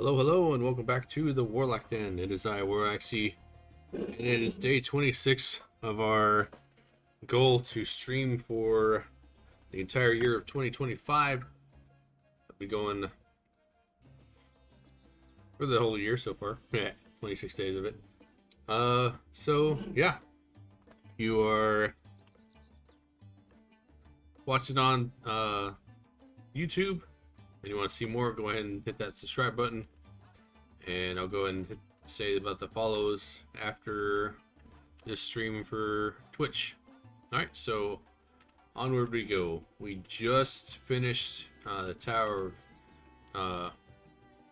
Hello, hello, and welcome back to the Warlock Den. It is Waraxi, and it is day 26 of our goal to stream for the entire year of 2025. I'll be going for the whole year so far. Yeah, 26 days of it. So yeah, you are watching on YouTube, and you want to see more, go ahead and hit that subscribe button. And I'll go ahead and say about the follows after this stream for Twitch. Alright, so onward we go. We just finished the Tower of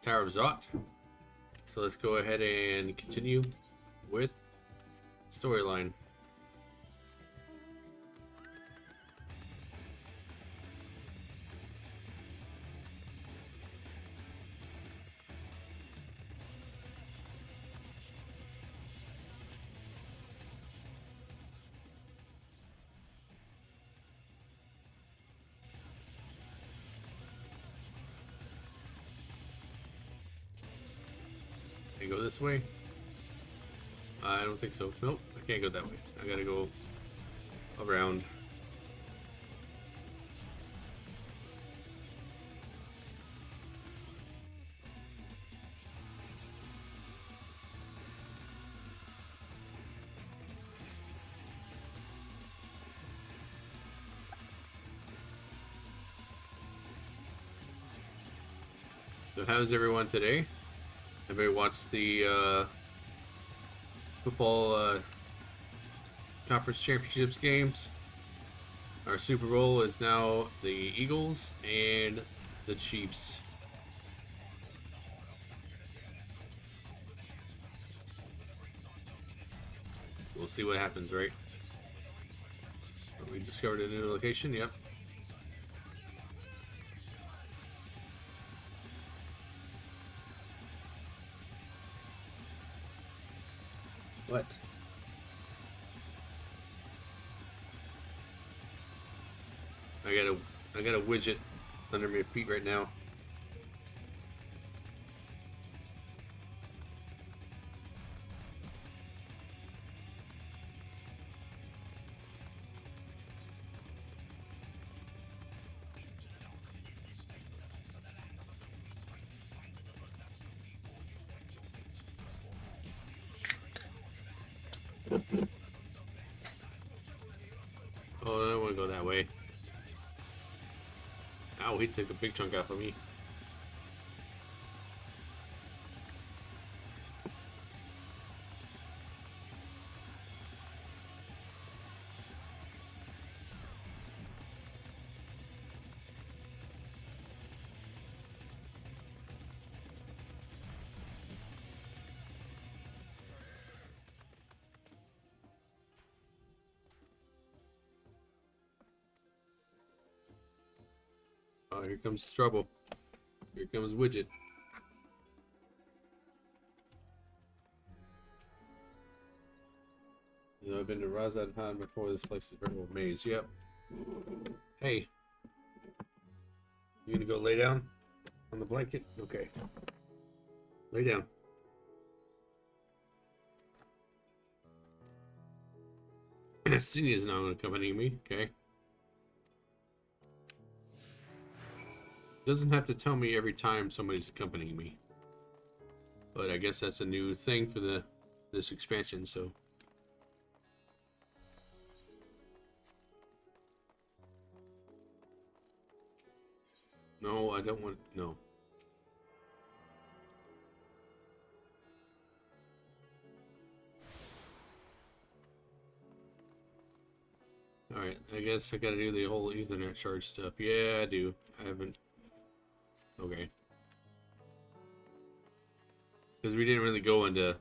Zot. So let's go ahead and continue with storyline. Can I go this way? I don't think so. Nope, I can't go that way. I gotta go around. So how's everyone today? Everybody watched the football conference championships games. Our Super Bowl is now the Eagles and the Chiefs. We'll see what happens, right? We discovered a new location, yep. What? I got a widget under my feet right now. Oh, I don't want to go that way. Ow, he took a big chunk out of me. Oh, here comes trouble. Here comes Widget. You know, I've been to Razad Han before. This place is a veritable maze. Yep. Hey. You gonna go lay down on the blanket? Okay. Lay down. Cindy is now accompanying me. Okay. Doesn't have to tell me every time somebody's accompanying me, but I guess that's a new thing for this expansion. So no, I don't want no. All right, I guess I gotta do the whole Ethernet charge stuff. Yeah, I do. I haven't. Okay. Because we didn't really go into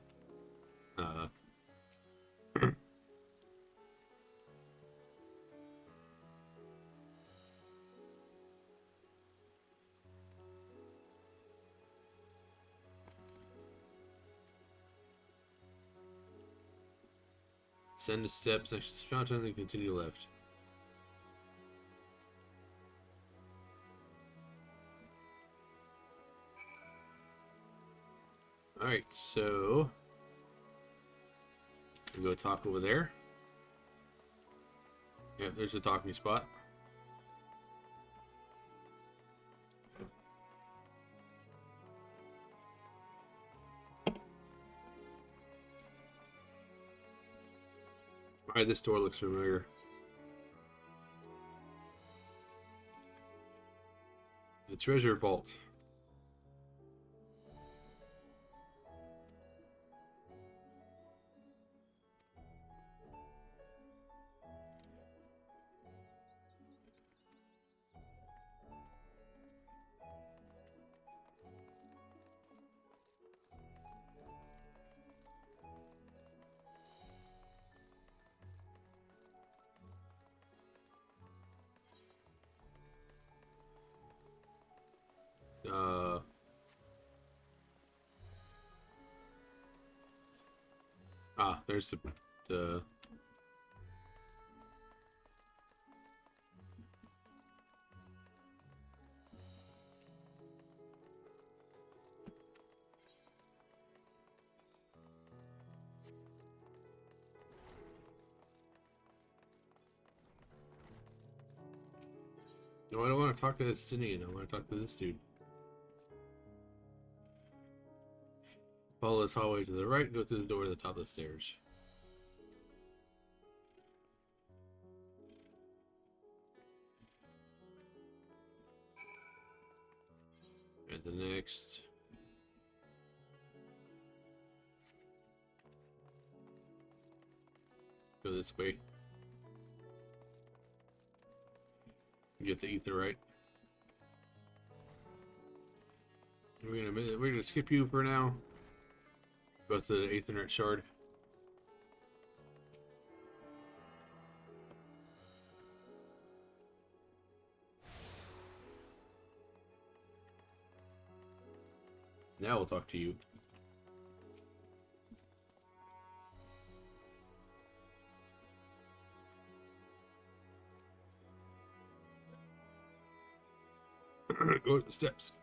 send to steps next to this fountain and continue left. Alright, so we'll go talk over there. Yep, there's a talking spot. Alright, this door looks familiar. The treasure vault. There's the No, I don't want to talk to this Sinian. I want to talk to this dude. Follow this hallway to the right and go through the door at the top of the stairs. And the next. Go this way. Get the ether right. We're gonna skip you for now. Go to the Aethernet shard. Now we'll talk to you. Go to the steps.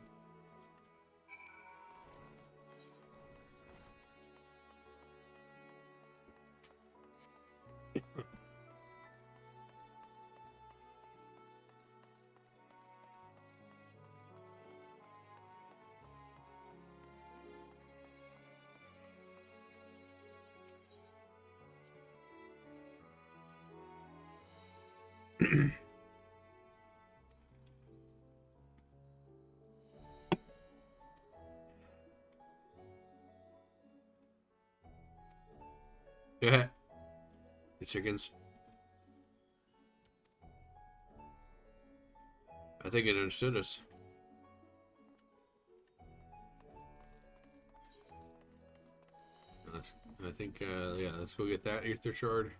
Yeah. The chickens. I think it understood us. I think, yeah, let's go get that ether shard.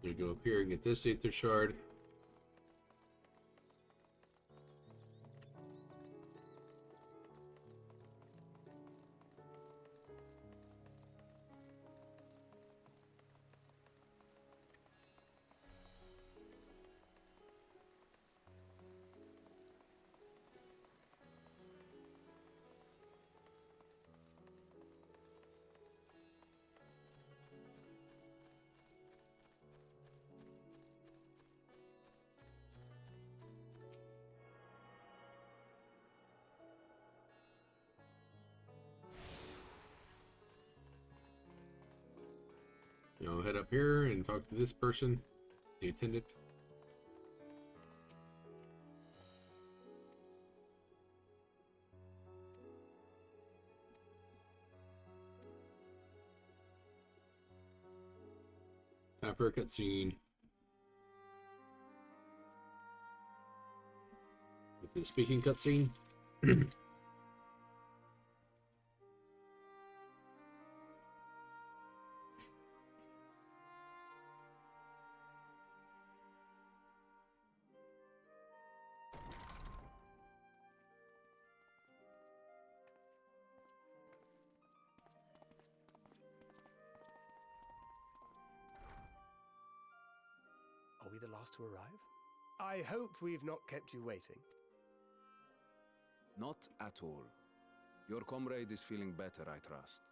You go up here and get this ether shard. You know, head up here and talk to this person, the attendant. Time for a cutscene. With the speaking cutscene. last to arrive. I hope we've not kept you waiting. Not at all. Your comrade is feeling better, I trust.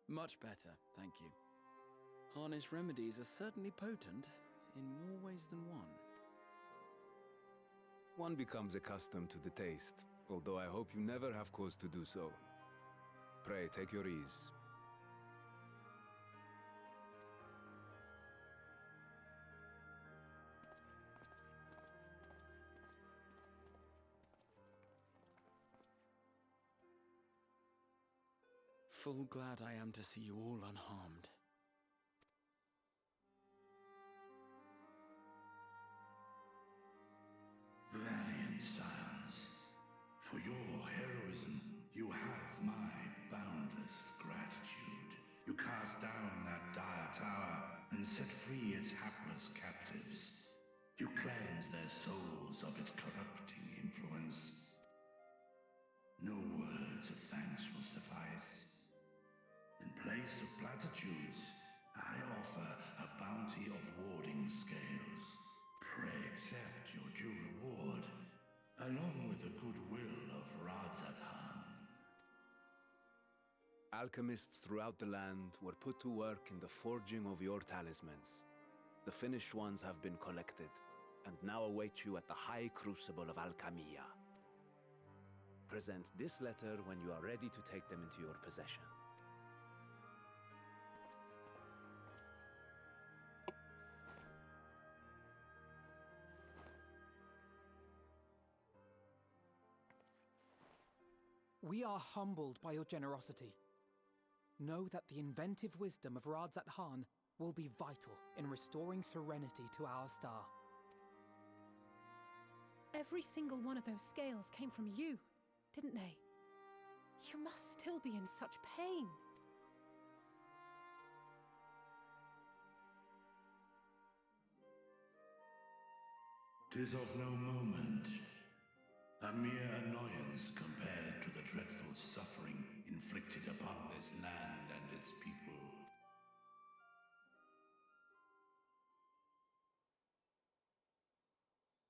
Much better, thank you. Harness remedies are certainly potent, in more ways than one. One becomes accustomed to the taste, although I hope you never have cause to do so. Pray, take your ease. Full glad I am to see you all unharmed. Valiant scions, for your heroism, you have my boundless gratitude. You cast down that dire tower and set free its hapless captives. You cleanse their souls of its corrupting influence. No words of thanks will suffice. In place of platitudes, I offer a bounty of warding scales. Pray accept your due reward, along with the goodwill of Radzathan. Alchemists throughout the land were put to work in the forging of your talismans. The finished ones have been collected, and now await you at the High Crucible of Alchemia. Present this letter when you are ready to take them into your possession. We are humbled by your generosity. Know that the inventive wisdom of Radzathan will be vital in restoring serenity to our star. Every single one of those scales came from you, didn't they? You must still be in such pain. 'Tis of no moment. A mere annoyance compared to the dreadful suffering inflicted upon this land and its people.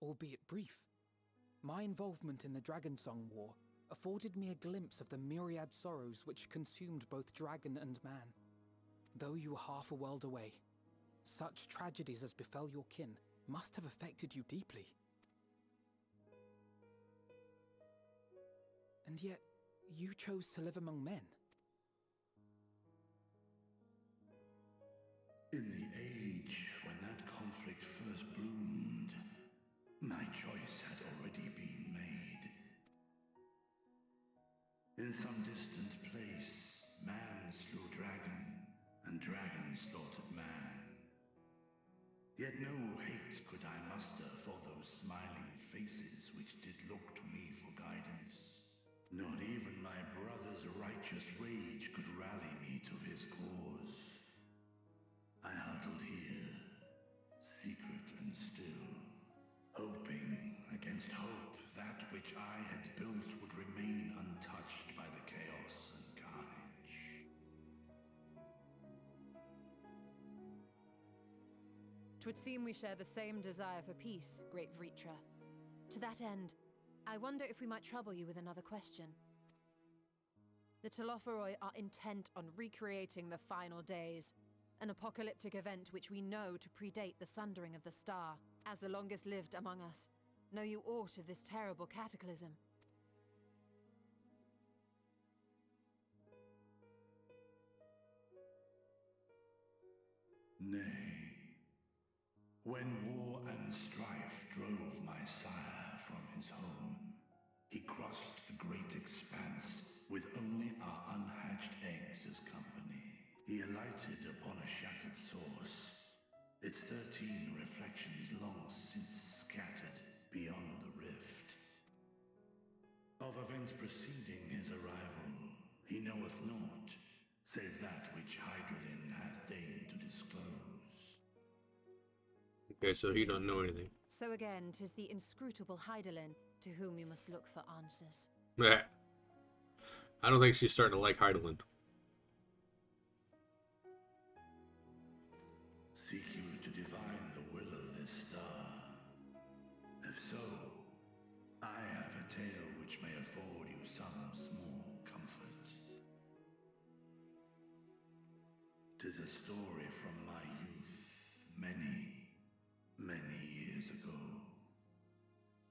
Albeit brief, my involvement in the Dragonsong War afforded me a glimpse of the myriad sorrows which consumed both dragon and man. Though you were half a world away, such tragedies as befell your kin must have affected you deeply. And yet, you chose to live among men. In the age when that conflict first bloomed, my choice had already been made. In some distant place, man slew dragon, and dragon slaughtered man. Yet no hate could I muster for those smiling faces which did look to me for guidance. Not even my brother's righteous rage could rally me to his cause. I huddled here, secret and still, hoping against hope that which I had built would remain untouched by the chaos and carnage. 'Twould seem we share the same desire for peace, great Vritra. To that end, I wonder if we might trouble you with another question. The Telophoroi are intent on recreating the final days, an apocalyptic event which we know to predate the sundering of the star. As the longest lived among us, know you aught of this terrible cataclysm? Nay. When war and strife drove my sire from his home, he crossed the great expanse with only our unhatched eggs as company. He alighted upon a shattered source, its 13 reflections long since scattered beyond the rift. Of events preceding his arrival, he knoweth naught, save that which Hydralin hath deigned to disclose. Okay, so he don't know anything. So again, 'tis the inscrutable Hydaelyn to whom you must look for answers. Meh. I don't think she's starting to like Hydaelyn. Seek you to divine the will of this 'Tis a story from my youth, many, many years ago.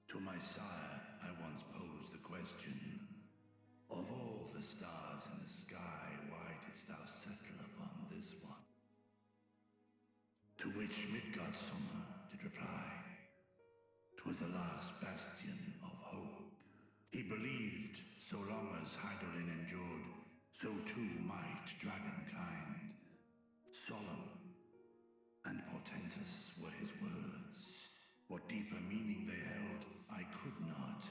To my sire, I once posed the question, of all the stars in the sky, why didst thou settle upon this one? To which Midgardsummer did reply, 'twas the last bastion of hope. He believed so long as Hydaelyn endured, so too might dragonkind. Solemn and portentous were his words. What deeper meaning they held, I could not,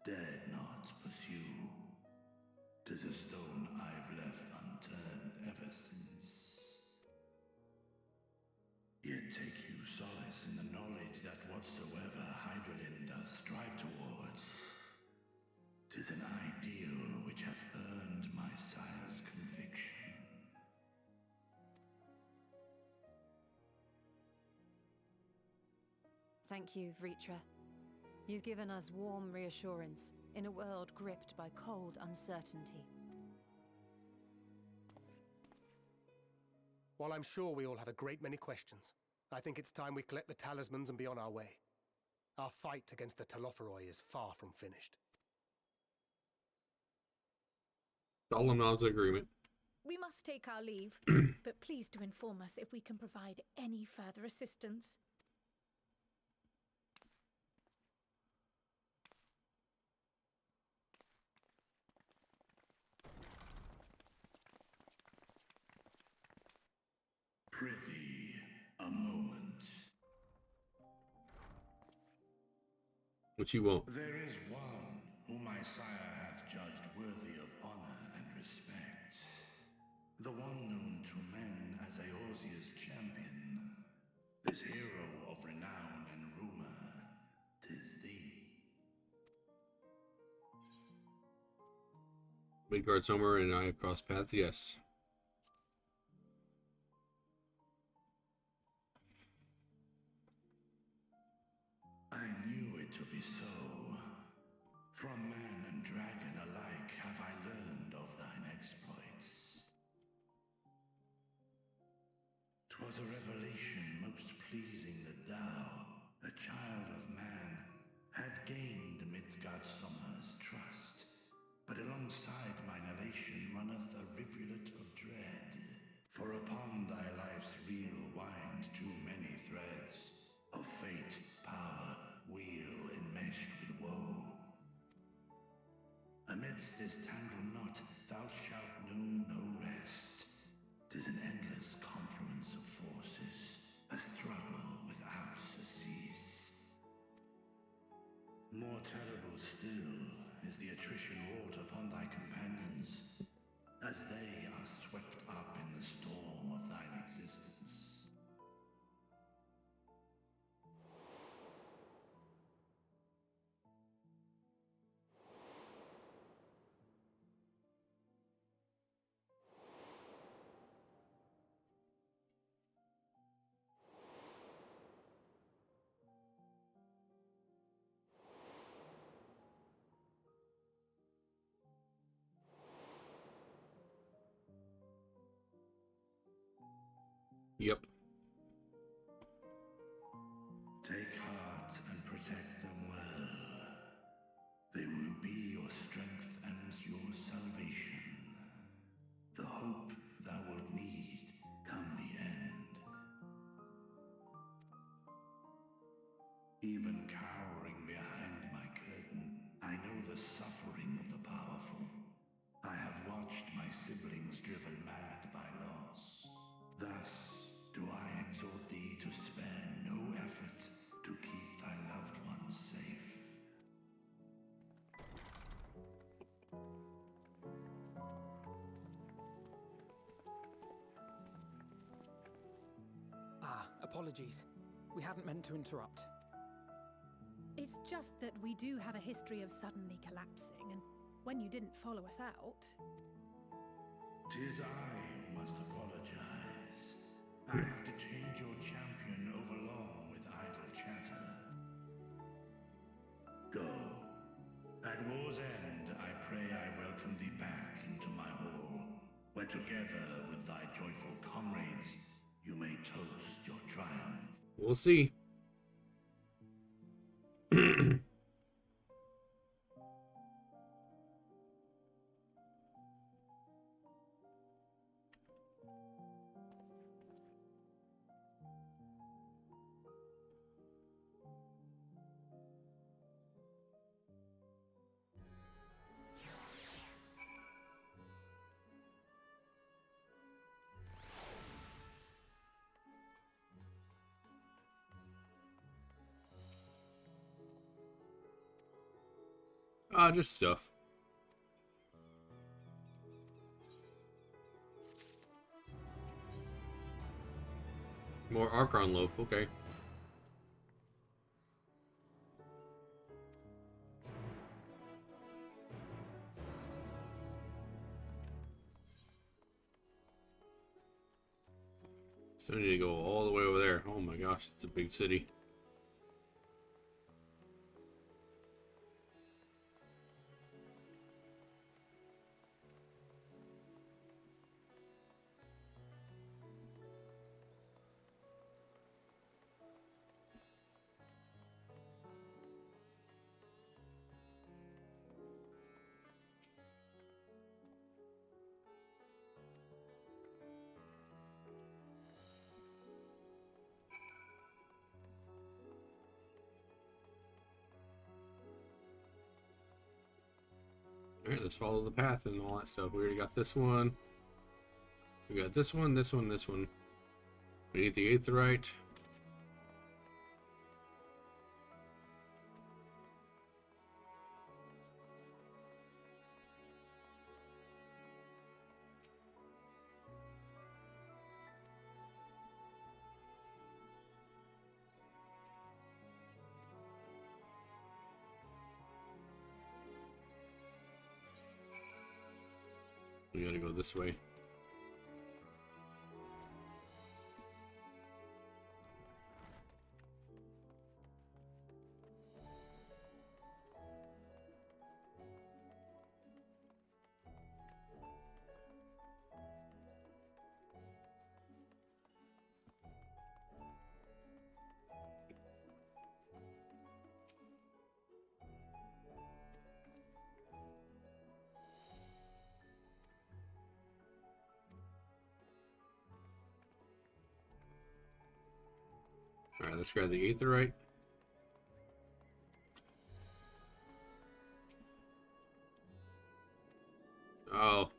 dared not pursue. 'Tis a stone I've left unturned ever since. Yet take you solace in the knowledge that whatsoever Hydaelyn does strive towards, 'tis an ideal which hath earned my sire's conviction. Thank you, Vritra. You've given us warm reassurance in a world gripped by cold uncertainty. While I'm sure we all have a great many questions, I think it's time we collect the talismans and be on our way. Our fight against the Telophoroi is far from finished. Solemn nods agreement. We must take our leave, but please do inform us if we can provide any further assistance. Prithee, a moment. What you want? There is one whom my sire hath judged worthy of honor and respect. The one known to men as Eorzea's champion. This hero of renown and rumor, 'tis thee. Midgardsummer and I have crossed paths, yes. I knew it to be so. From man and dragon alike have I learned of thine exploits. 'Twas a revelation most pleasing that thou, a child of man, had gained Midgardsummer's trust. But alongside mine elation runneth a rivulet of dread. For upon thy life's reel wind too many threads of fate, power, weal enmeshed with woe. Amidst this tangled knot thou shalt know no rest. 'Tis an endless confluence of forces, a struggle without surcease. More terrible still is the attrition wrought upon thy companions, as they are swept up in the storm of thine existence. Yep. Take heart and protect them well. They will be your strength and your salvation. The hope thou wilt need come the end. Even cowering behind my curtain, I know the suffering of the powerful. I have watched my siblings driven mad by loss. Thus do I exhort thee to spare no effort to keep thy loved ones safe. Apologies. We hadn't meant to interrupt. It's just that we do have a history of suddenly collapsing, and when you didn't follow us out... 'Tis I who must apologize. I have detained your champion overlong with idle chatter. Go. At war's end, I pray I welcome thee back into my hall, where together with thy joyful comrades We'll see. Just stuff. More Archon loaf, okay. So I need to go all the way over there. Oh my gosh, it's a big city. Alright, let's follow the path and all that stuff. We already got this one. We got this one, this one, this one. We need the aetheryte. We gotta go this way. Alright, let's grab the aetheryte. Oh.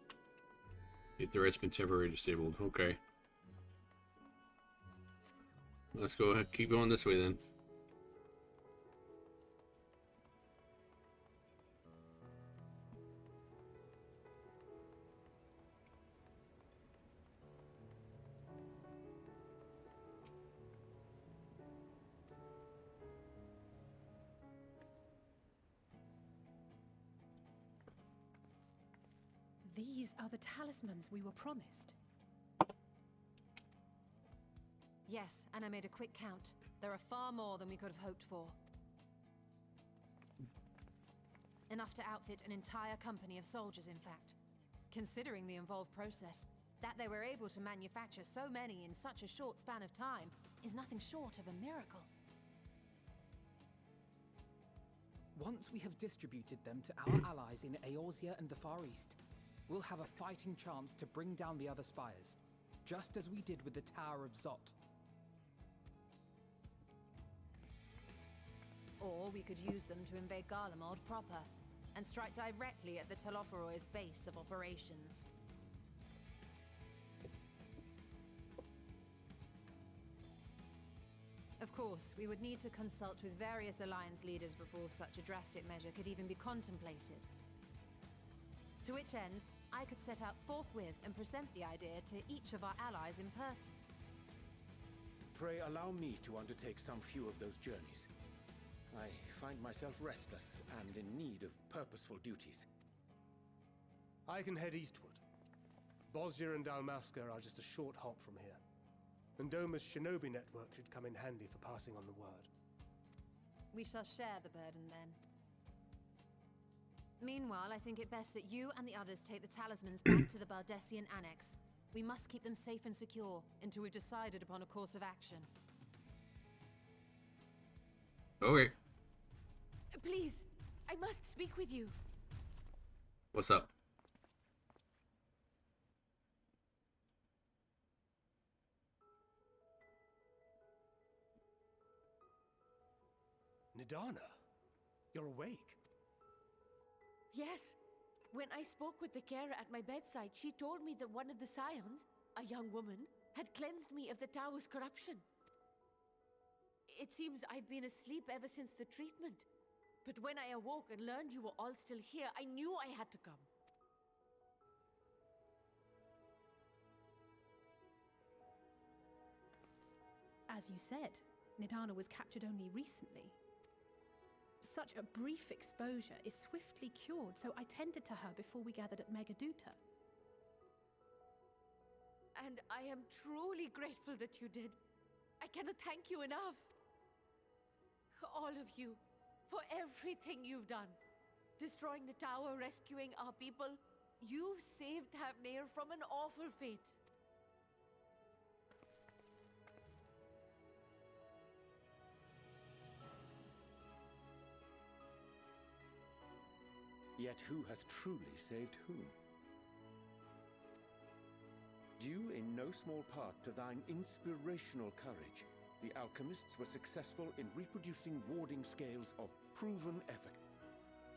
Aetheryte's been temporarily disabled. Okay. Let's go ahead, keep going this way then. These are the talismans we were promised. Yes, and I made a quick count. There are far more than we could have hoped for. Enough to outfit an entire company of soldiers, in fact. Considering the involved process, that they were able to manufacture so many in such a short span of time is nothing short of a miracle. Once we have distributed them to our allies in Eorzea and the Far East, we'll have a fighting chance to bring down the other spires, just as we did with the Tower of Zot. Or we could use them to invade Garlemald proper, and strike directly at the Telophoroid's base of operations. Of course, we would need to consult with various alliance leaders before such a drastic measure could even be contemplated. To which end, I could set out forthwith and present the idea to each of our allies in person. Pray allow me to undertake some few of those journeys. I find myself restless and in need of purposeful duties. I can head eastward. Bosnia and Dalmasca are just a short hop from here. And Doma's shinobi network should come in handy for passing on the word. We shall share the burden then. Meanwhile, I think it best that you and the others take the talismans back to the Baldessian Annex. We must keep them safe and secure until we've decided upon a course of action. Okay. Please, I must speak with you. What's up? Nidana, you're awake. Yes. When I spoke with the carer at my bedside, she told me that one of the scions, a young woman, had cleansed me of the tower's corruption. It seems I'd been asleep ever since the treatment. But when I awoke and learned you were all still here, I knew I had to come. As you said, Nidana was captured only recently. Such a brief exposure is swiftly cured, so I tended to her before we gathered at Megaduta. And I am truly grateful that you did. I cannot thank you enough. All of you, for everything you've done. Destroying the tower, rescuing our people. You've saved Thavnair from an awful fate. Yet who hath truly saved whom? Due in no small part to thine inspirational courage, the alchemists were successful in reproducing warding scales of proven effect.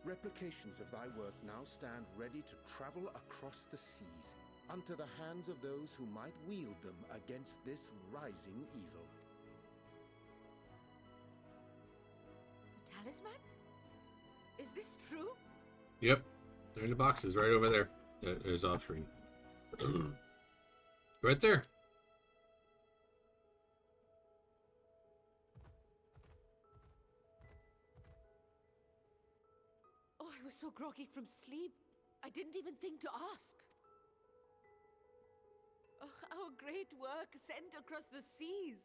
Replications of thy work now stand ready to travel across the seas, unto the hands of those who might wield them against this rising evil. The talisman? Is this true? Yep. They're in the boxes right over there. There's off screen. Right there. Oh, I was so groggy from sleep. I didn't even think to ask. Oh, our great work sent across the seas.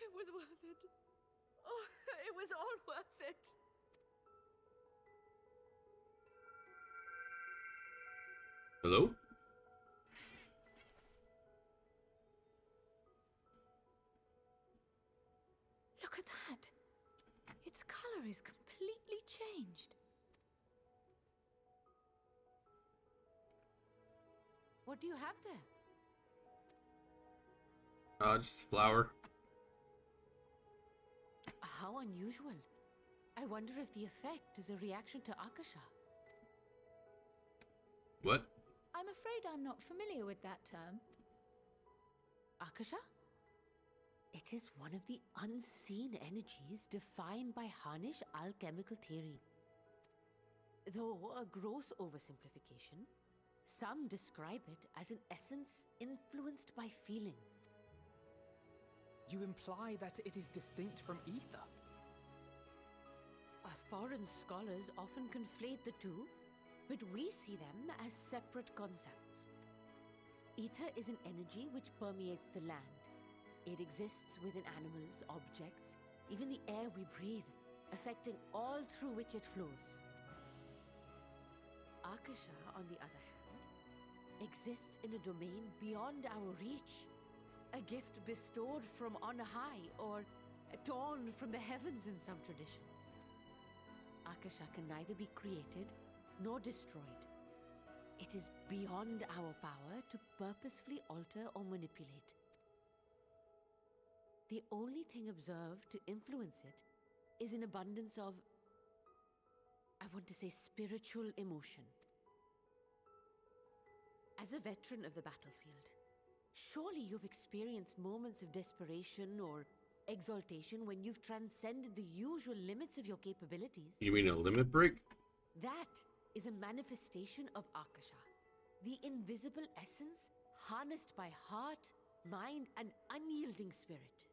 It was worth it. Oh, it was all worth it. Hello? Look at that. Its color is completely changed. What do you have there? Just flour. How unusual. I wonder if the effect is a reaction to Akasha. What? I'm afraid I'm not familiar with that term. Akasha? It is one of the unseen energies defined by Harnish alchemical theory. Though a gross oversimplification, some describe it as an essence influenced by feelings. You imply that it is distinct from ether? Foreign scholars often conflate the two, but we see them as separate concepts. Ether is an energy which permeates the land. It exists within animals, objects, even the air we breathe, affecting all through which it flows. Akasha, on the other hand, exists in a domain beyond our reach. A gift bestowed from on high, or torn from the heavens in some traditions. Akasha can neither be created nor destroyed. It is beyond our power to purposefully alter or manipulate. The only thing observed to influence it is an abundance of, I want to say, spiritual emotion. As a veteran of the battlefield, surely you've experienced moments of desperation or exaltation when you've transcended the usual limits of your capabilities. You mean a limit break? That is a manifestation of Akasha, the invisible essence harnessed by heart, mind, and unyielding spirit.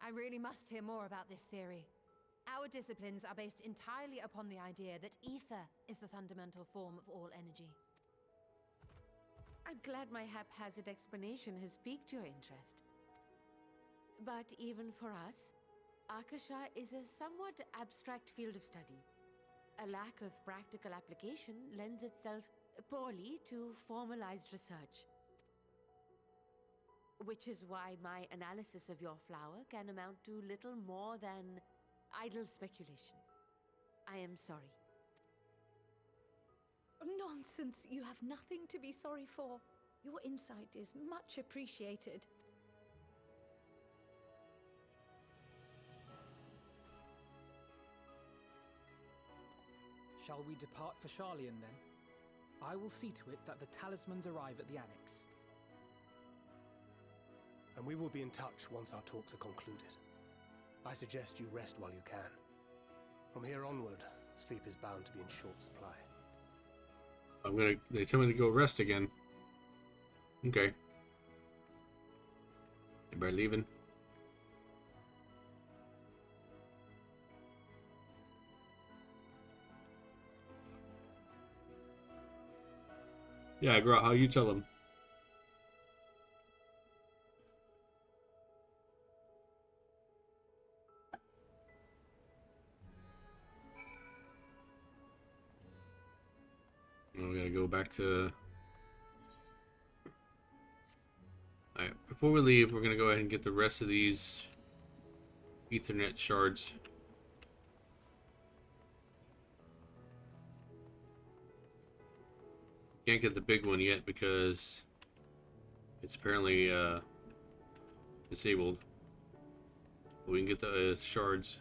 I really must hear more about this theory. Our disciplines are based entirely upon the idea that ether is the fundamental form of all energy. I'm glad my haphazard explanation has piqued your interest. But even for us, Akasha is a somewhat abstract field of study. A lack of practical application lends itself poorly to formalized research. Which is why my analysis of your flower can amount to little more than idle speculation. I am sorry. Nonsense! You have nothing to be sorry for. Your insight is much appreciated. Shall we depart for Charlian then? I will see to it that the talismans arrive at the Annex. And we will be in touch once our talks are concluded. I suggest you rest while you can. From here onward, sleep is bound to be in short supply. They tell me to go rest again. Okay. Everybody leaving? Yeah, Gra, how you tell them? We gotta go back to... Alright, before we leave, we're gonna go ahead and get the rest of these Ethernet shards. Can't get the big one yet because it's apparently disabled. But we can get the shards.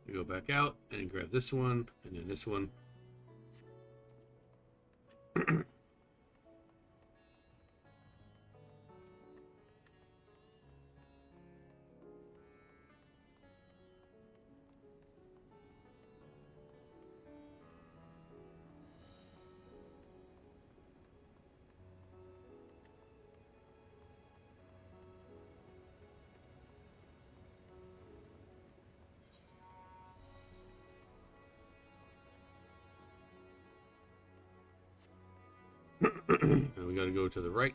We go back out and grab this one and then this one. And we got to go to the right.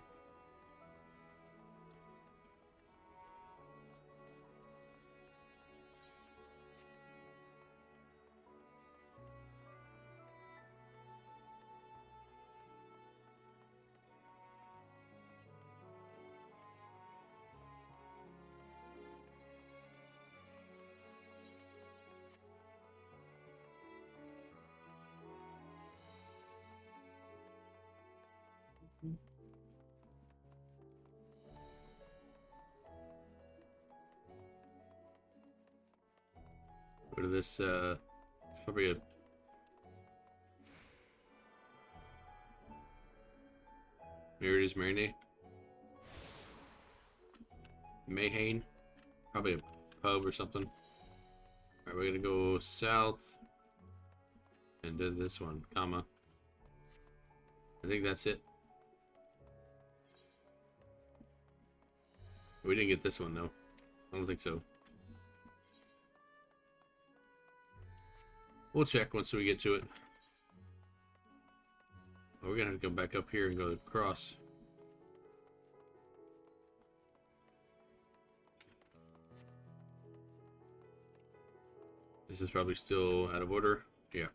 Go to this, it's probably a... Here it is, Marinade. Mayhain. Probably a pub or something. Alright, we're gonna go south. And do this one, comma. I think that's it. We didn't get this one, though. I don't think so. We'll check once we get to it. Oh, we're gonna have to go back up here and go across. This is probably still out of order. Yeah.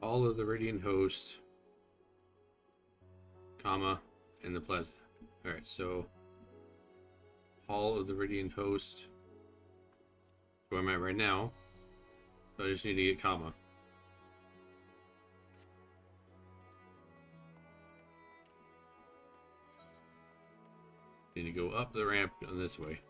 All of the Radiant Host, comma, and the Plaza. Alright, so Hall of the Radiant Host, where I'm at right now. So I just need to get comma. Need to go up the ramp on this way.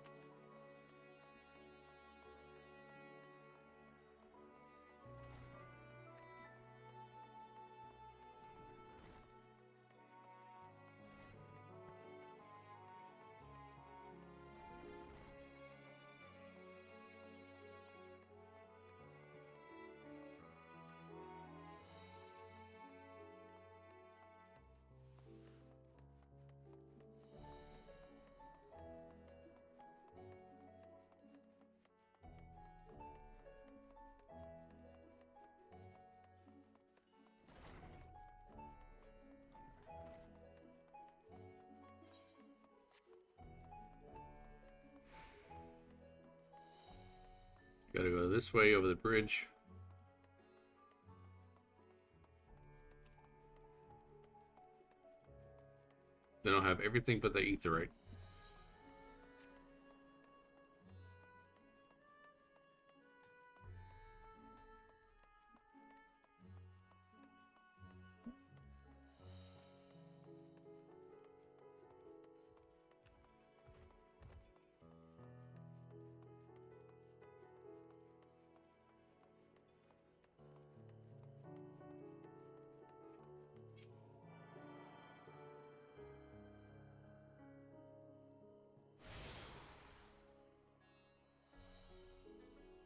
Gotta go this way over the bridge. Then I'll have everything but the etherite.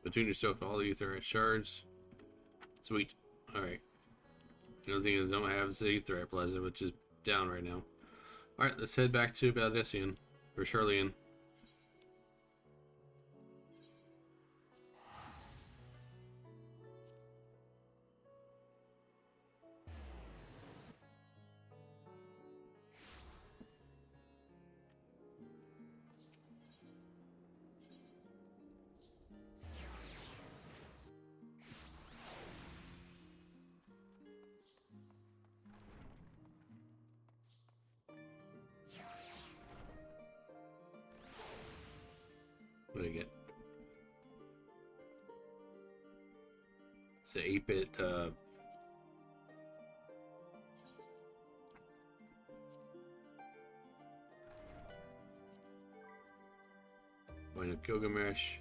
Attune yourself to all the etherite shards. Sweet. Alright. The only thing I don't have is the etherite plaza, which is down right now. Alright, let's head back to Baldessian. Or Charlian. What do I get? It's an 8-bit, Point of Gilgamesh.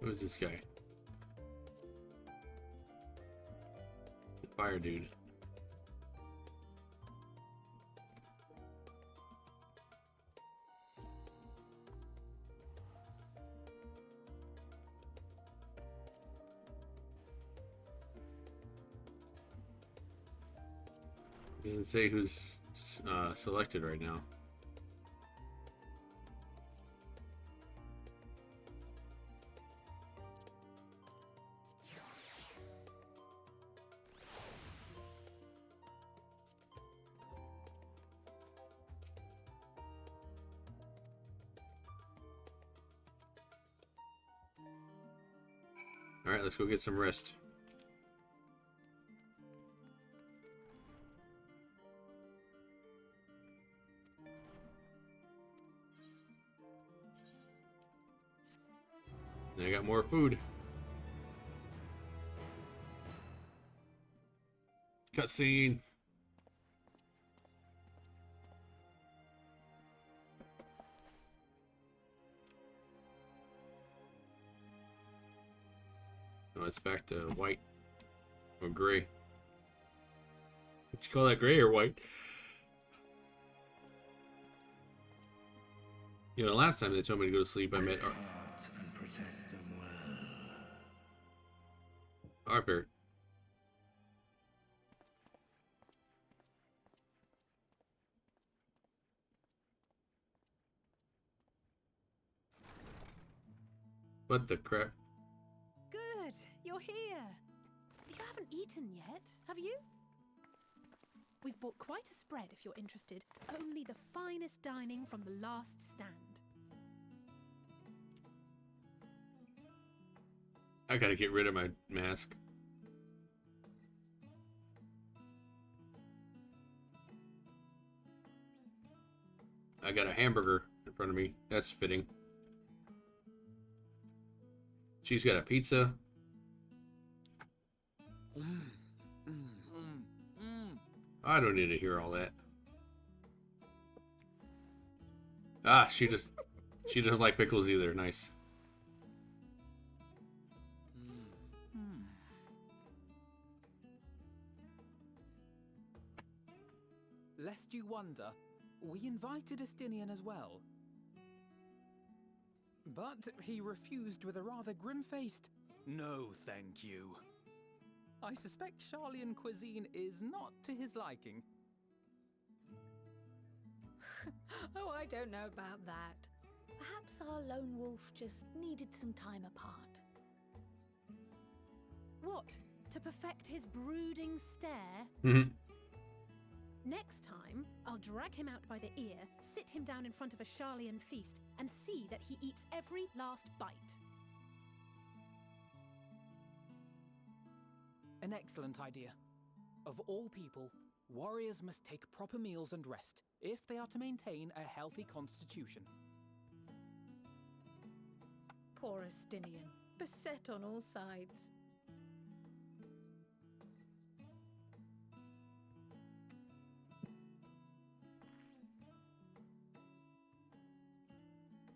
Who's this guy? Fire dude. Doesn't say who's selected right now. Alright, let's go get some rest. And I got more food. Cutscene. Oh, it's back to white or gray. Would you call that gray or white? You know, last time they told me to go to sleep, I met and protect them well. Arbert. What the crap? Good, you're here. You haven't eaten yet, have you? We've bought quite a spread if you're interested. Only the finest dining from the last stand. I gotta get rid of my mask. I got a hamburger in front of me. That's fitting. She's got a pizza. I don't need to hear all that. Ah, she doesn't like pickles either. Nice. Lest you wonder, we invited Estinian as well. But he refused with a rather grim-faced, "No, thank you." I suspect Charlian cuisine is not to his liking. Oh, I don't know about that. Perhaps our lone wolf just needed some time apart. What? To perfect his brooding stare? Mm-hmm. Next time, I'll drag him out by the ear, sit him down in front of a Charlian feast, and see that he eats every last bite. An excellent idea. Of all people, warriors must take proper meals and rest if they are to maintain a healthy constitution. Poor Estinian, beset on all sides.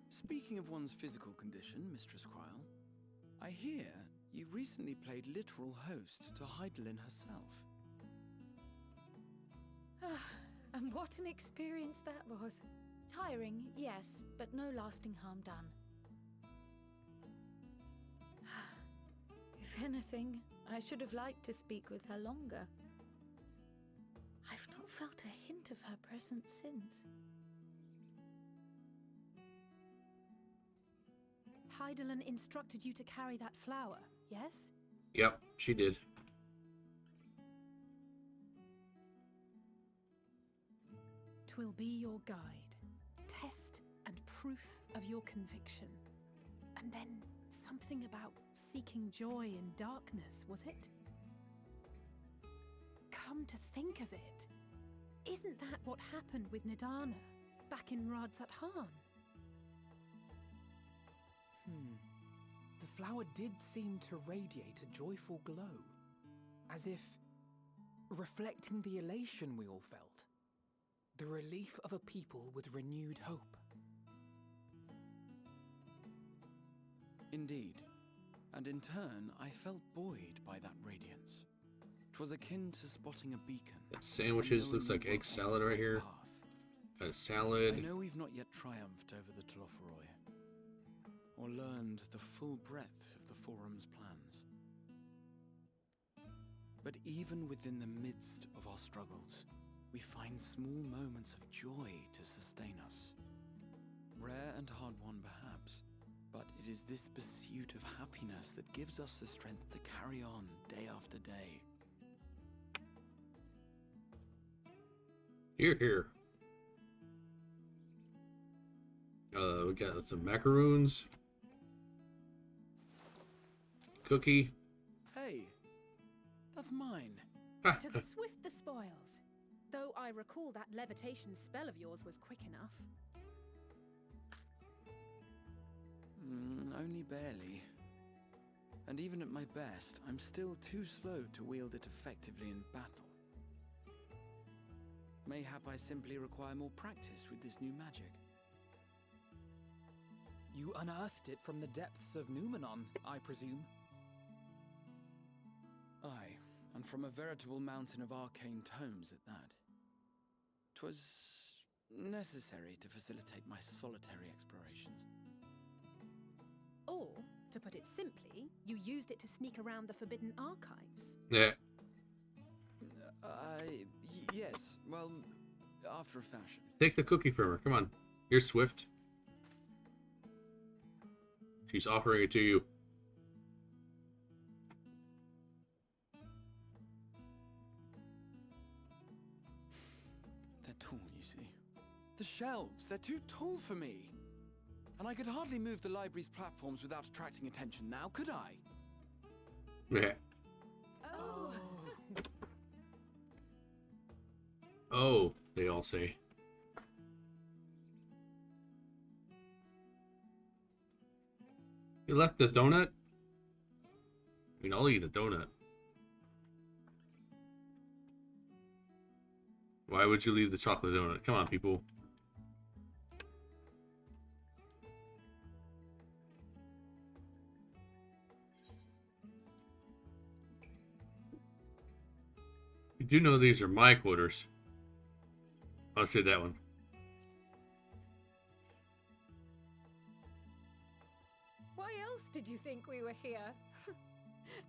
Speaking of one's physical condition, Mistress Cryle, I hear you recently played literal host to Heidelin herself. And what an experience that was. Tiring, yes, but no lasting harm done. If anything, I should have liked to speak with her longer. I've not felt a hint of her presence since. Heidelin instructed you to carry that flower, yes? Yep, she did. Twill be your guide, test and proof of your conviction. And then something about seeking joy in darkness, was it? Come to think of it, isn't that what happened with Nidana back in Radzat-Han? The flower did seem to radiate a joyful glow, as if reflecting the elation we all felt, the relief of a people with renewed hope. Indeed, and in turn I felt buoyed by that radiance. 'Twas akin to spotting a beacon. That sandwiches looks like egg salad right here. Got a salad. I know we've not yet triumphed over the Telophoroi, or learned the full breadth of the Forum's plans. But even within the midst of our struggles, we find small moments of joy to sustain us. Rare and hard-won perhaps, but it is this pursuit of happiness that gives us the strength to carry on day after day. Here, here. We got some macaroons. Cookie. Hey, that's mine. To the swift the spoils. Though I recall that levitation spell of yours was quick enough. Only barely. And even at my best, I'm still too slow to wield it effectively in battle. Mayhap I simply require more practice with this new magic. You unearthed it from the depths of Numenon, I presume? Aye, and from a veritable mountain of arcane tomes at that. 'Twas necessary to facilitate my solitary explorations. Or, to put it simply, you used it to sneak around the Forbidden Archives. Yeah. Yes, well, after a fashion. Take the cookie from her. Come on. You're swift. She's offering it to you. They're tall, you see. The shelves, they're too tall for me. And I could hardly move the library's platforms without attracting attention now, could I? Yeah. Oh. Oh, they all say. You left the donut? I mean, I'll eat a donut. Why would you leave the chocolate donut? Come on, people. You do know these are my quarters. I'll say that one. Why else did you think we were here?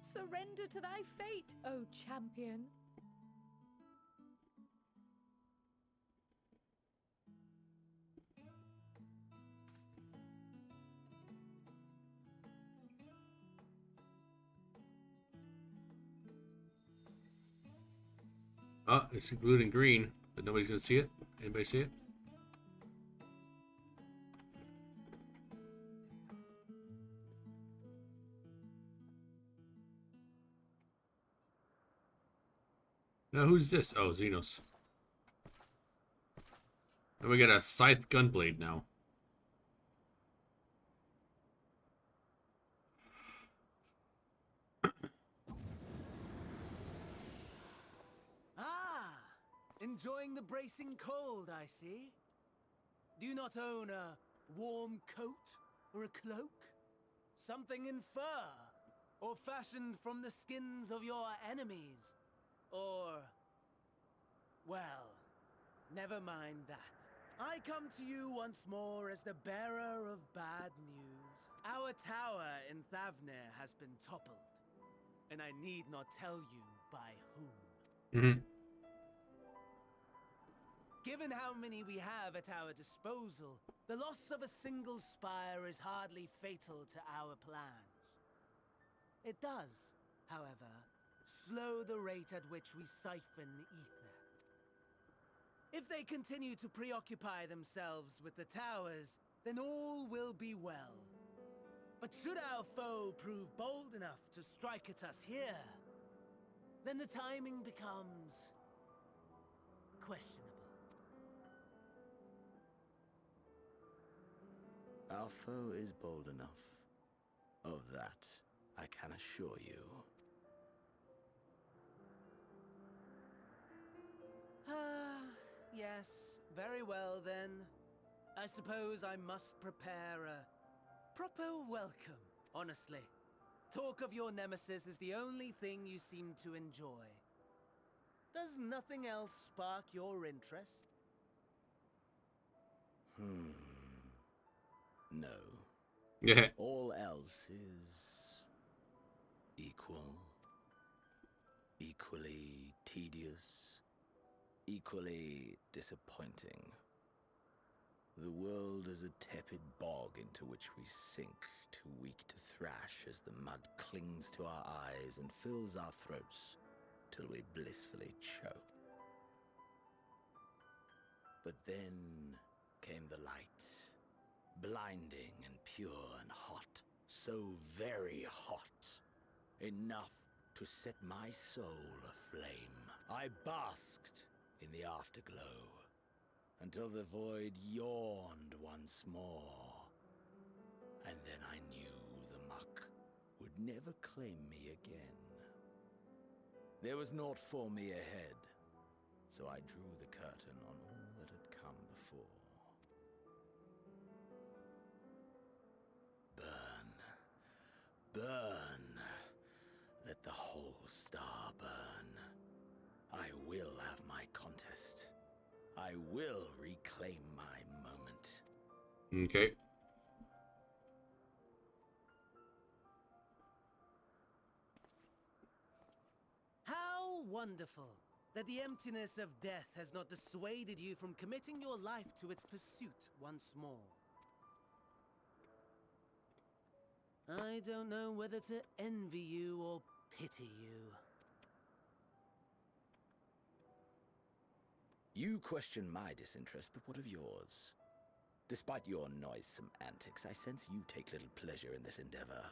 Surrender to thy fate, O champion. Oh, it's glued in green, but nobody's gonna see it. Anybody see it? Now who's this? Oh, Xenos. And we got a scythe gunblade now. Enjoying the bracing cold, I see. Do you not own a warm coat or a cloak? Something in fur? Or fashioned from the skins of your enemies? Or... well, never mind that. I come to you once more as the bearer of bad news. Our tower in Thavnir has been toppled. And I need not tell you by whom. Mm-hmm. Given how many we have at our disposal, the loss of a single spire is hardly fatal to our plans. It does, however, slow the rate at which we siphon ether. If they continue to preoccupy themselves with the towers, then all will be well. But should our foe prove bold enough to strike at us here, then the timing becomes questionable. Our foe is bold enough. Of that, I can assure you. Yes, very well then. I suppose I must prepare a proper welcome, honestly. Talk of your nemesis is the only thing you seem to enjoy. Does nothing else spark your interest? No. Yeah. All else is equal, equally tedious, equally disappointing. The world is a tepid bog into which we sink, too weak to thrash as the mud clings to our eyes and fills our throats till we blissfully choke. But then came the light, blinding and pure and hot, so very hot, enough to set my soul aflame. I basked in the afterglow, until the void yawned once more. And then I knew the muck would never claim me again. There was naught for me ahead, so I drew the curtain on all that had come before. Burn, burn, let the whole star burn. I will have my contest. I will reclaim my moment. Okay. How wonderful that the emptiness of death has not dissuaded you from committing your life to its pursuit once more. I don't know whether to envy you or pity you. You question my disinterest, but what of yours? Despite your noisome antics, I sense you take little pleasure in this endeavor.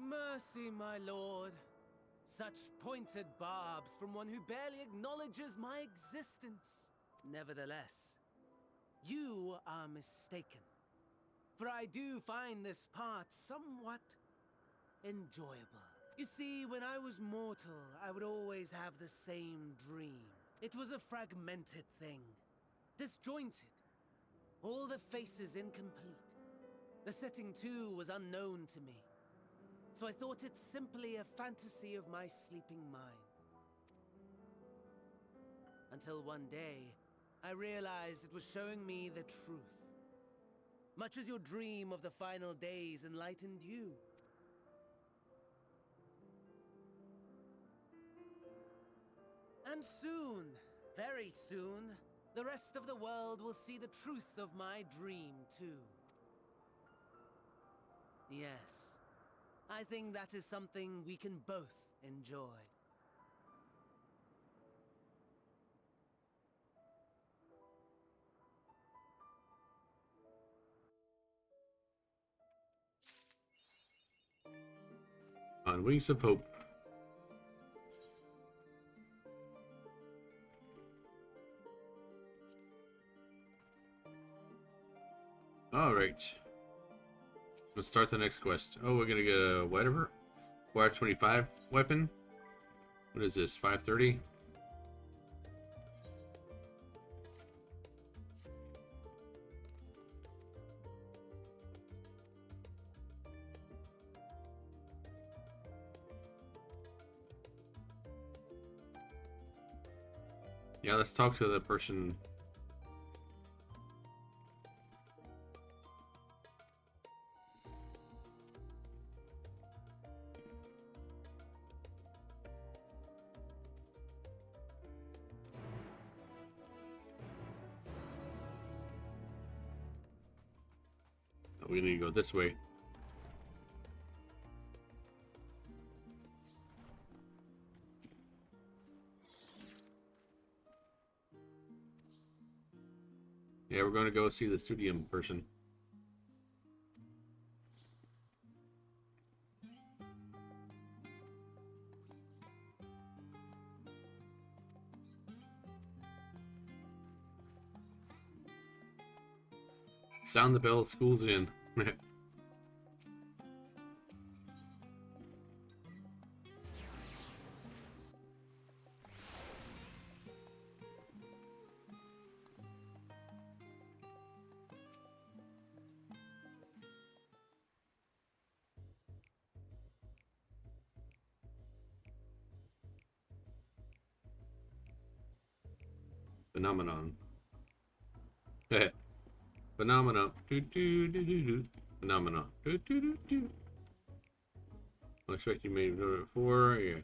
Mercy, my lord. Such pointed barbs from one who barely acknowledges my existence. Nevertheless, you are mistaken. For I do find this part somewhat enjoyable. You see, when I was mortal, I would always have the same dream. It was a fragmented thing, disjointed, all the faces incomplete. The setting, too, was unknown to me, so I thought it simply a fantasy of my sleeping mind. Until one day, I realized it was showing me the truth. Much as your dream of the final days enlightened you. And soon, very soon, the rest of the world will see the truth of my dream, too. Yes, I think that is something we can both enjoy. On Wings of Hope. Alright. Let's start the next quest. Oh, we're gonna get a whatever. 425 weapon. What is this? 530? Yeah, let's talk to the person. Oh, we need to go this way. Yeah, we're going to go see the studium person. Sound the bell, school's in. Phenomenon. Phenomenon. Do do do do do. Phenomenon. Do do do do. I expect you may have known it before. Yeah.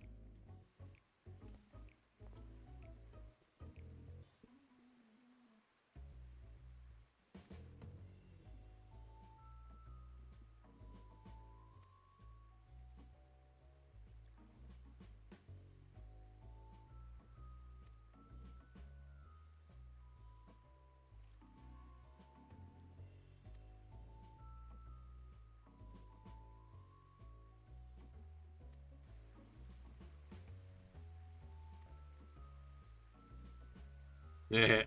Yeah.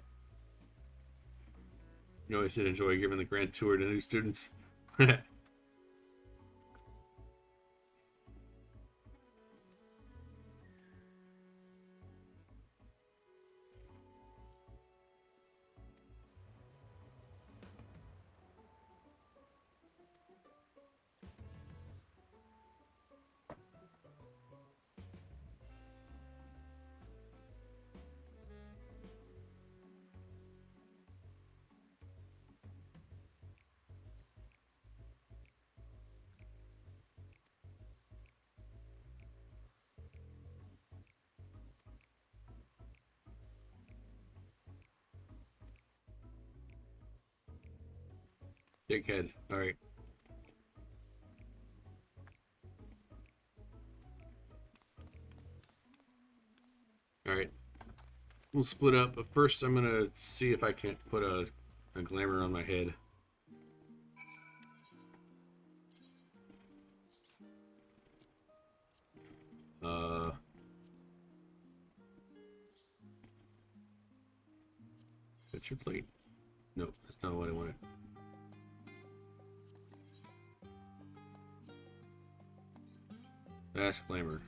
You always did enjoy giving the grand tour to new students. Dickhead. Alright. Alright. We'll split up, but first I'm gonna see if I can't put a glamour on my head. Picture plate. Nope, that's not what I wanted. Vast Glamour.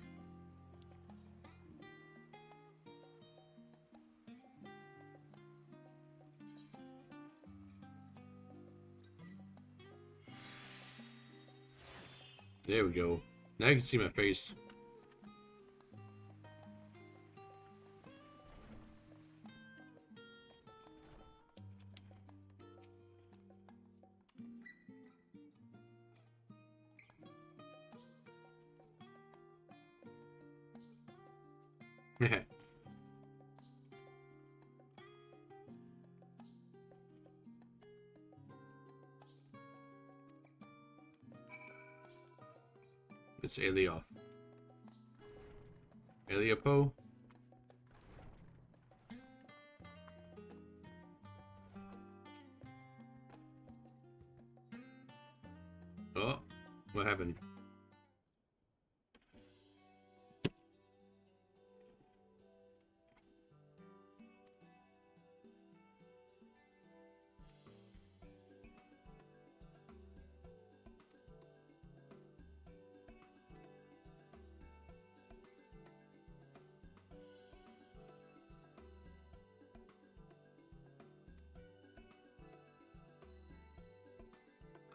There we go. Now you can see my face. It's Elioth. Eliopo? Oh, what happened?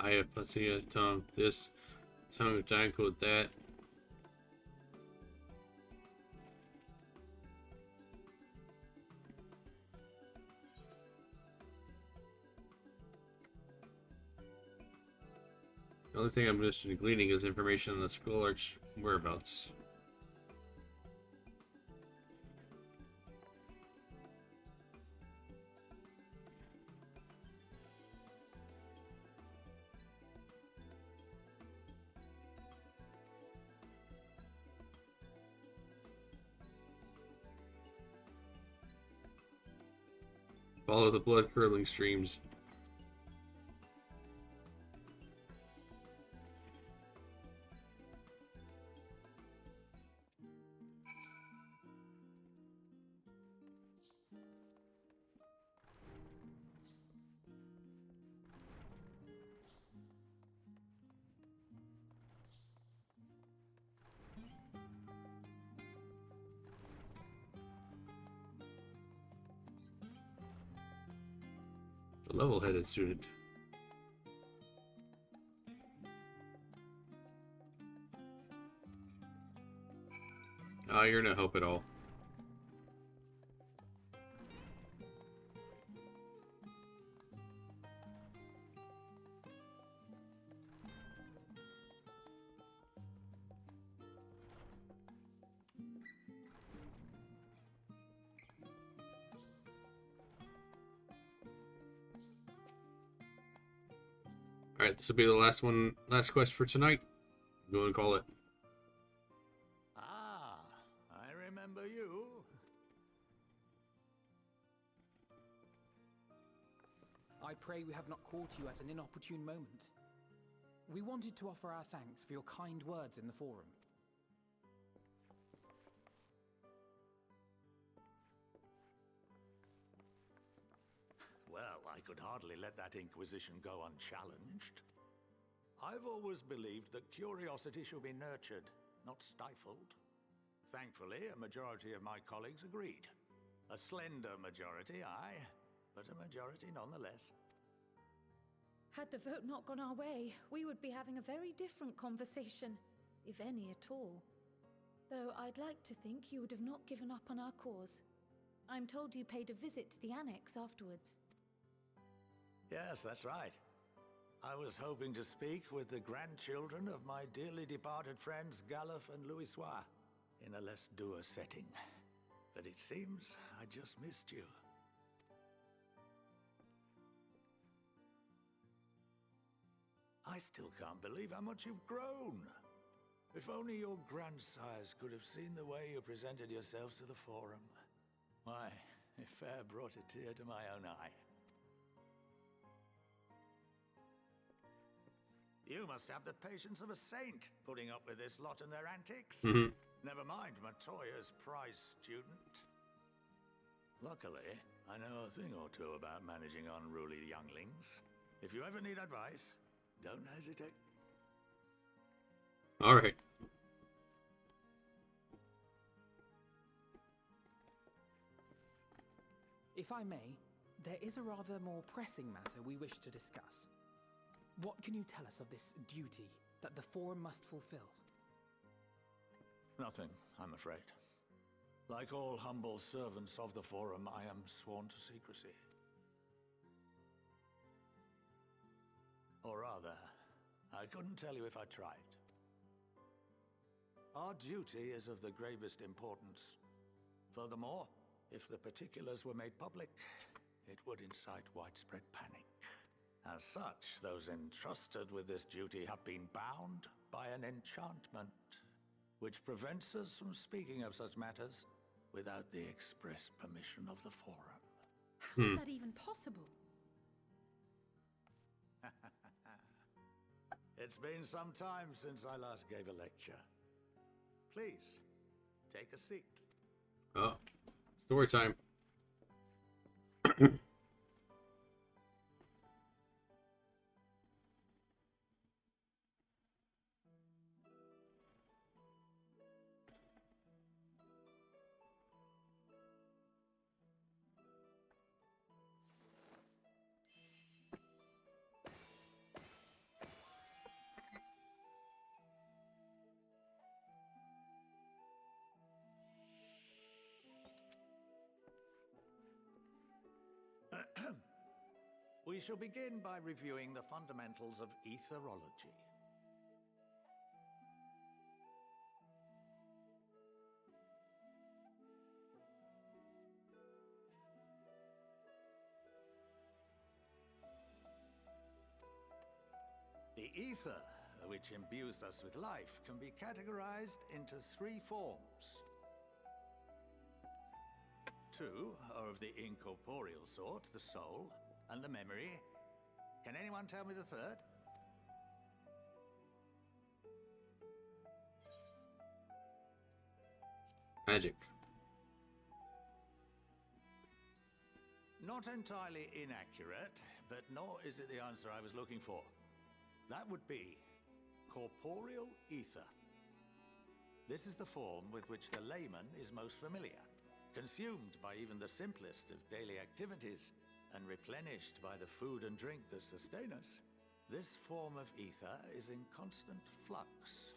I have Placia tongue this, tongue of giant code that. The only thing I'm interested in gleaning is information on the Skull Arch whereabouts. Follow the blood-curdling streams. The level-headed student. Oh, you're no help at all. Alright, this will be the last quest for tonight. Go and call it. Ah, I remember you. I pray we have not caught you at an inopportune moment. We wanted to offer our thanks for your kind words in the forum. Well, I could hardly let that Inquisition go unchallenged. I've always believed that curiosity should be nurtured, not stifled. Thankfully, a majority of my colleagues agreed. A slender majority, aye, but a majority nonetheless. Had the vote not gone our way, we would be having a very different conversation, if any at all. Though I'd like to think you would have not given up on our cause. I'm told you paid a visit to the Annex afterwards. Yes, that's right. I was hoping to speak with the grandchildren of my dearly departed friends Galuf and Louisoix in a less dour setting. But it seems I just missed you. I still can't believe how much you've grown. If only your grandsires could have seen the way you presented yourselves to the Forum. Why, it fair brought a tear to my own eye. You must have the patience of a saint, putting up with this lot and their antics. Never mind Matoya's prize student. Luckily, I know a thing or two about managing unruly younglings. If you ever need advice, don't hesitate. Alright. If I may, there is a rather more pressing matter we wish to discuss. What can you tell us of this duty that the Forum must fulfill? Nothing, I'm afraid. Like all humble servants of the Forum, I am sworn to secrecy. Or rather, I couldn't tell you if I tried. Our duty is of the gravest importance. Furthermore, if the particulars were made public, it would incite widespread panic. As such, those entrusted with this duty have been bound by an enchantment, which prevents us from speaking of such matters without the express permission of the Forum. How is that even possible? It's been some time since I last gave a lecture. Please, take a seat. Oh, story time. We shall begin by reviewing the fundamentals of etherology. The ether, which imbues us with life, can be categorized into three forms. Two are of the incorporeal sort, the soul and the memory. Can anyone tell me the third? Magic. Not entirely inaccurate, but nor is it the answer I was looking for. That would be corporeal ether. This is the form with which the layman is most familiar, consumed by even the simplest of daily activities, and replenished by the food and drink that sustain us. This form of ether is in constant flux.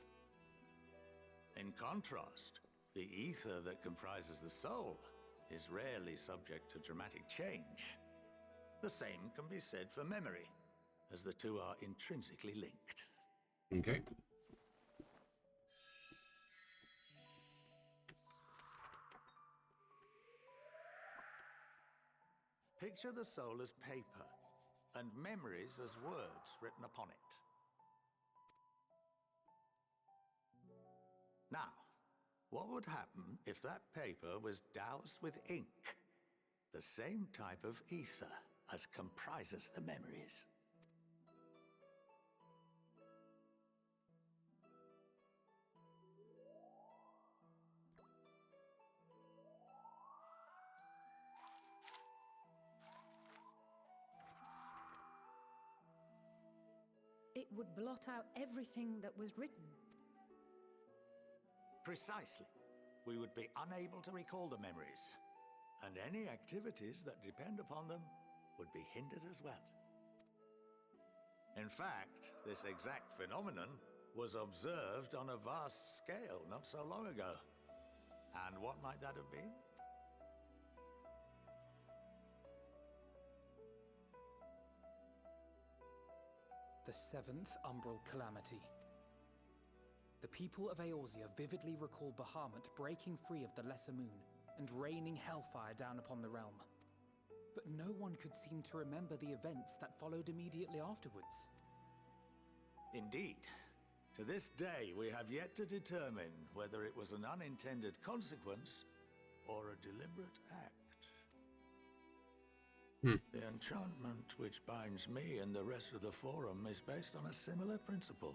In contrast, the ether that comprises the soul is rarely subject to dramatic change. The same can be said for memory, as the two are intrinsically linked. Okay. Picture the soul as paper, and memories as words written upon it. Now, what would happen if that paper was doused with ink? The same type of ether as comprises the memories. It would blot out everything that was written. Precisely. We would be unable to recall the memories, and any activities that depend upon them would be hindered as well. In fact, this exact phenomenon was observed on a vast scale not so long ago. And what might that have been? The seventh Umbral Calamity. The people of Eorzea vividly recall Bahamut breaking free of the Lesser Moon and raining hellfire down upon the realm. But no one could seem to remember the events that followed immediately afterwards. Indeed. To this day, we have yet to determine whether it was an unintended consequence or a deliberate act. The enchantment which binds me and the rest of the Forum is based on a similar principle.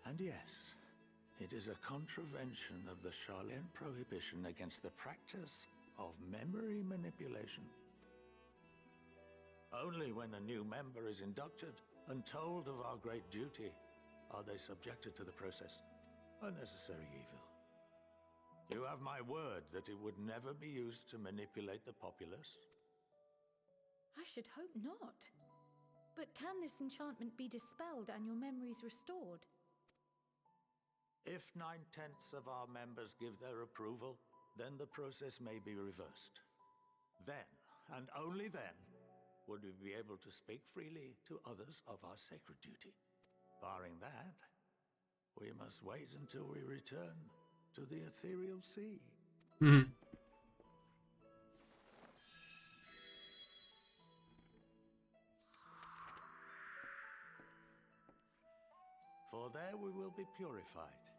And yes, it is a contravention of the Charlene prohibition against the practice of memory manipulation. Only when a new member is inducted and told of our great duty are they subjected to the process, a necessary evil. You have my word that it would never be used to manipulate the populace? I should hope not. But can this enchantment be dispelled and your memories restored? If 9/10 of our members give their approval, then the process may be reversed. Then, and only then, would we be able to speak freely to others of our sacred duty. Barring that, we must wait until we return to the ethereal sea. Mm-hmm. For there we will be purified,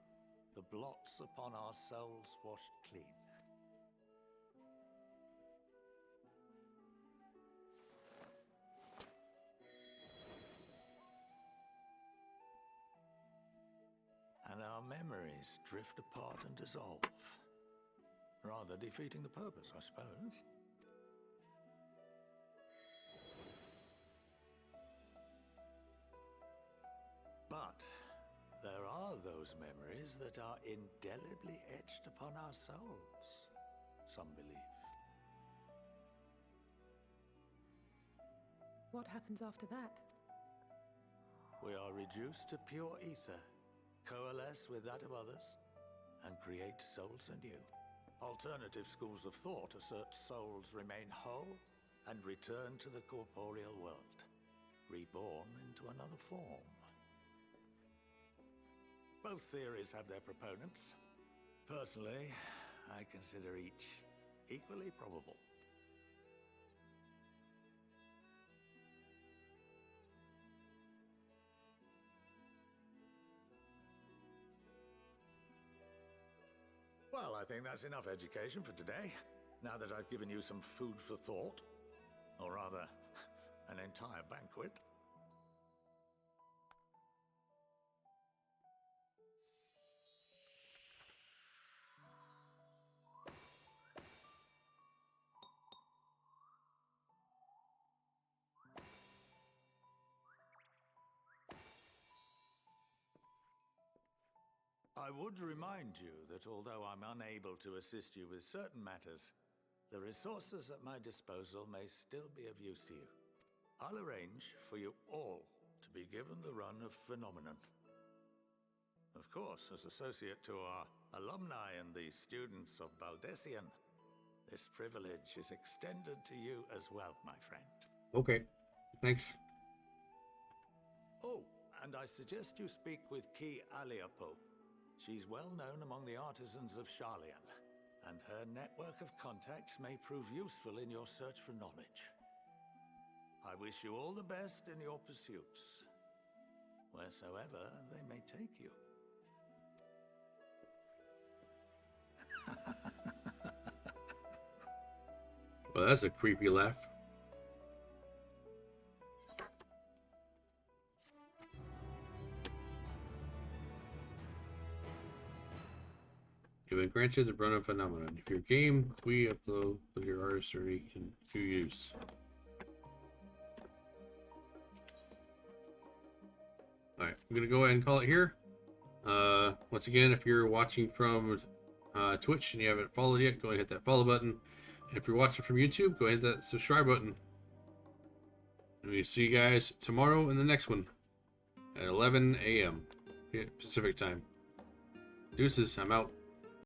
the blots upon our souls washed clean. And our memories drift apart and dissolve, rather defeating the purpose, I suppose. But there are those memories that are indelibly etched upon our souls, some believe. What happens after that? We are reduced to pure ether, coalesce with that of others, and create souls anew. Alternative schools of thought assert souls remain whole and return to the corporeal world, reborn into another form. Both theories have their proponents. Personally, I consider each equally probable. Well, I think that's enough education for today, now that I've given you some food for thought. Or rather, an entire banquet. I would remind you that although I'm unable to assist you with certain matters, the resources at my disposal may still be of use to you. I'll arrange for you all to be given the run of Phenomenon. Of course, as associate to our alumni and the students of Baldessian, this privilege is extended to you as well, my friend. Okay, thanks. Oh, and I suggest you speak with Ki Aliapo. She's well known among the artisans of Sharlayan, and her network of contacts may prove useful in your search for knowledge. I wish you all the best in your pursuits, wheresoever they may take you. Well, that's a creepy laugh. You've been granted the run of Phenomenon. If your game, we upload with your artist or you can do use. Alright, I'm gonna go ahead and call it here. Once again, if you're watching from Twitch and you haven't followed yet, go ahead and hit that follow button. And if you're watching from YouTube, go ahead and hit that subscribe button. And we'll see you guys tomorrow in the next one at 11 a.m. Pacific time. Deuces, I'm out.